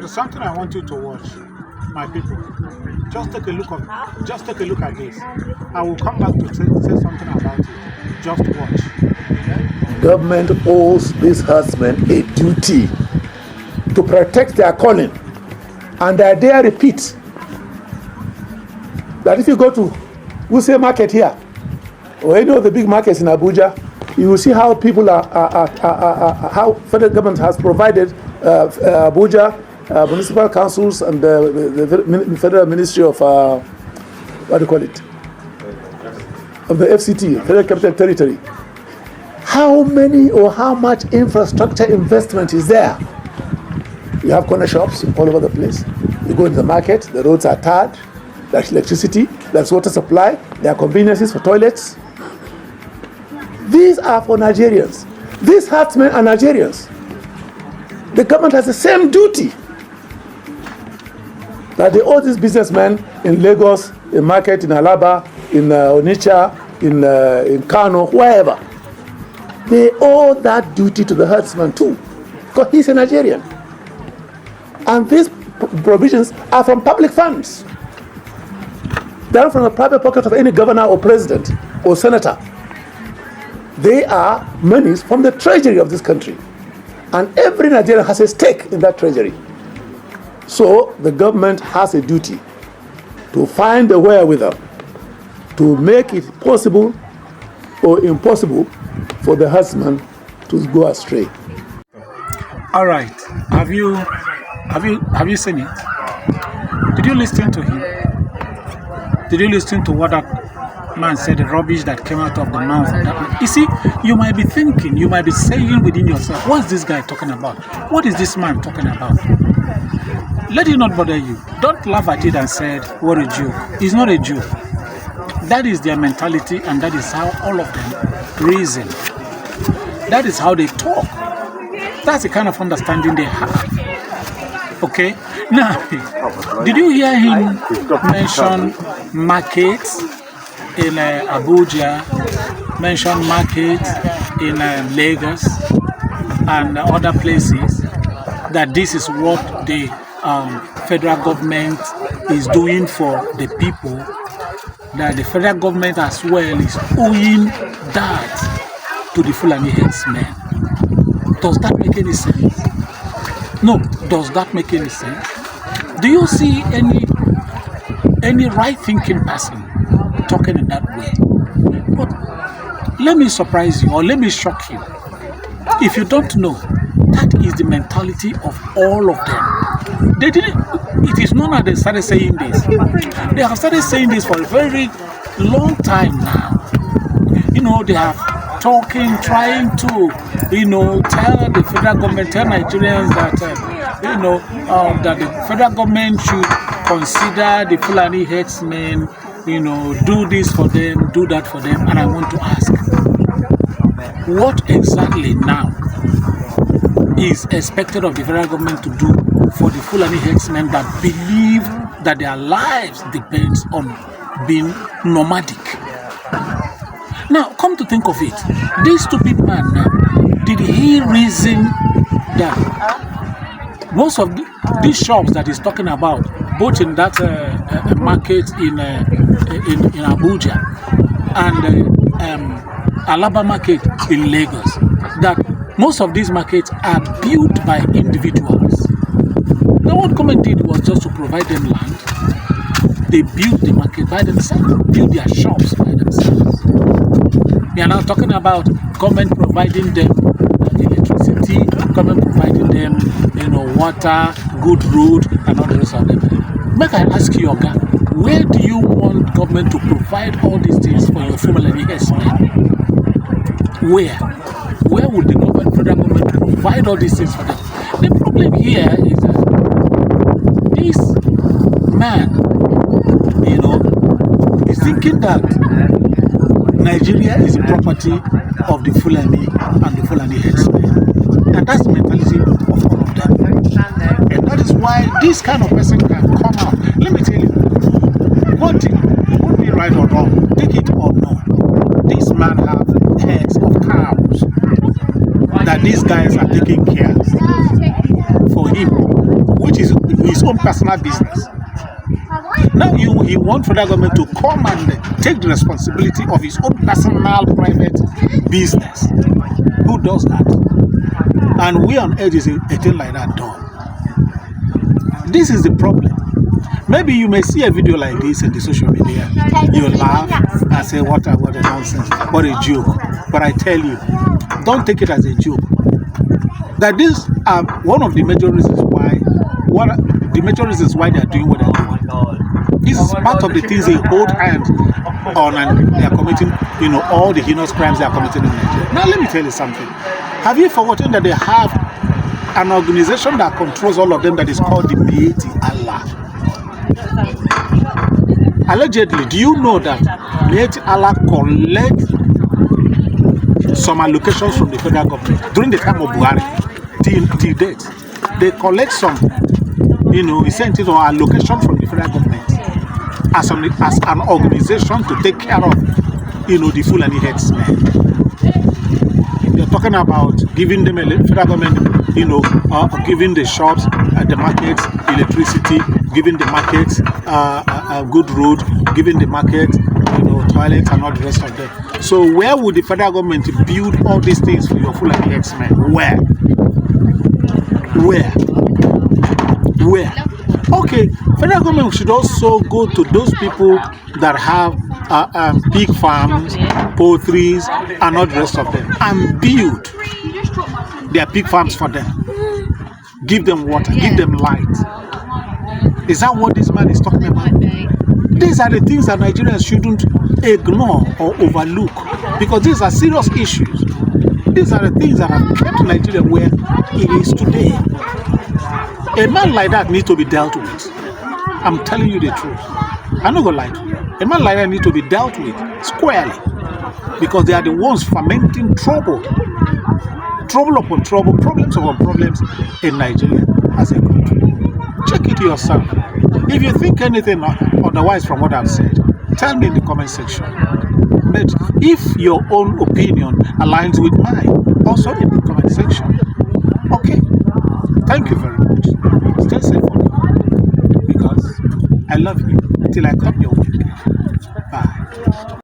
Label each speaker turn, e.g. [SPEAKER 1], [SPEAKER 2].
[SPEAKER 1] is something I want you to watch, my people. Just take a look at this. I will come back to say something about it. Just watch.
[SPEAKER 2] Government owes these herdsmen a duty to protect their calling, and I dare repeat that if you go to Wuse Market here or any of the big markets in Abuja, you will see how people how federal government has provided Abuja municipal councils and the federal ministry of what do you call it, of the FCT, Federal Capital Territory. How many or how much infrastructure investment is there? You have corner shops all over the place. You go to the market, the roads are tarred, there's electricity, there's water supply, there are conveniences for toilets. These are for Nigerians. These herdsmen are Nigerians. The government has the same duty that they owe these businessmen in Lagos, in market, in Alaba, in Onitsha, in Kano, wherever. They owe that duty to the herdsman too, because he's a Nigerian. And these provisions are from public funds. They are from the private pocket of any governor or president or senator. They are monies from the treasury of this country. And every Nigerian has a stake in that treasury. So the government has a duty to find a wherewithal to make it possible or impossible for the herdsman to go astray.
[SPEAKER 1] All right. Have you seen it? Did you listen to him? Did you listen to what that man said, the rubbish that came out of the mouth of that man? You see, you might be thinking, you might be saying within yourself, what's this guy talking about? What is this man talking about? Let it not bother you. Don't laugh at it and say, what a joke. It's not a joke. That is their mentality, and that is how all of them reason. That is how they talk. That's the kind of understanding they have. Okay? Now, did you hear him mention markets in Abuja, mention markets in Lagos and other places, that this is what the federal government is doing for the people, that the federal government as well is owing that to the Fulani headsmen? Does that make any sense? No, does that make any sense? Do you see any right-thinking person talking in that way? But let me surprise you, or let me shock you. If you don't know, that is the mentality of all of them. They didn't. It is not that they started saying this. They have started saying this for a very long time now. You know, they have talking, trying to, tell the federal government, tell Nigerians that, that the federal government should consider the Fulani headsmen, do this for them, do that for them. And I want to ask, what exactly now is expected of the federal government to do for the Fulani headsmen that believe that their lives depends on being nomadic? Now, come to think of it, this stupid man now, did he reason that most of these shops that he's talking about, both in that market in Abuja and Alaba market in Lagos, that most of these markets are built by individuals? Now, what government did was just to provide them land. They built the market by themselves, built their shops by themselves. We are now talking about government providing them electricity, government providing them, water, good road, and all the rest of them. Make I ask you, Oga, where do you want government to provide all these things for your Fulani headsmen? Where? Where would the federal government provide all these things for them? The problem here is that this man, is thinking that Nigeria is the property of the Fulani and the Fulani headsmen. And that's the mentality of all of them. And that is why this kind of person can come out. Let me tell you, one thing, won't be right or wrong, take it or not. This man have heads of cows that these guys are taking care for him, which is his own personal business. Now he wants federal government to come and take the responsibility of his own personal private business. Who does that? And we on earth is a thing like that done. This is the problem. Maybe you may see a video like this in the social media. You laugh and say, what a nonsense, what a joke. But I tell you, don't take it as a joke. That these are one of the major reasons why they are doing what they are doing. This is part of the things they hold hands on, and they are committing, all the heinous crimes they are committing in Nigeria. Now let me tell you something. Have you forgotten that they have an organization that controls all of them that is called the Miyetti Allah? Allegedly, do you know that Miyetti Allah collects some allocations from the federal government during the time of Buhari till date? They collect some, incentives or allocation from the federal government as an organization to take care of, the Fulani headsmen. They're talking about giving them federal government, giving the shops, the markets, electricity, giving the markets a good road, giving the market, toilets and all the rest of them. So where would the federal government build all these things for your Fulani headsmen? Where? Okay, federal government should also go to those people that have pig farms, poultries, and all the rest of them, and build their pig farms for them. Give them water, give them light. Is that what this man is talking about? These are the things that Nigerians shouldn't ignore or overlook, because these are serious issues. These are the things that have kept Nigeria where it is today. A man like that needs to be dealt with. I'm telling you the truth. I'm not going to lie to you. A man like that needs to be dealt with squarely, because they are the ones fermenting trouble. Trouble upon trouble, problems upon problems in Nigeria as a country. Check it yourself. If you think anything otherwise from what I've said, tell me in the comment section. But if your own opinion aligns with mine, also in the comment section. Okay. Thank you very much. Stay safe for me, because I love you until I come your way. Bye.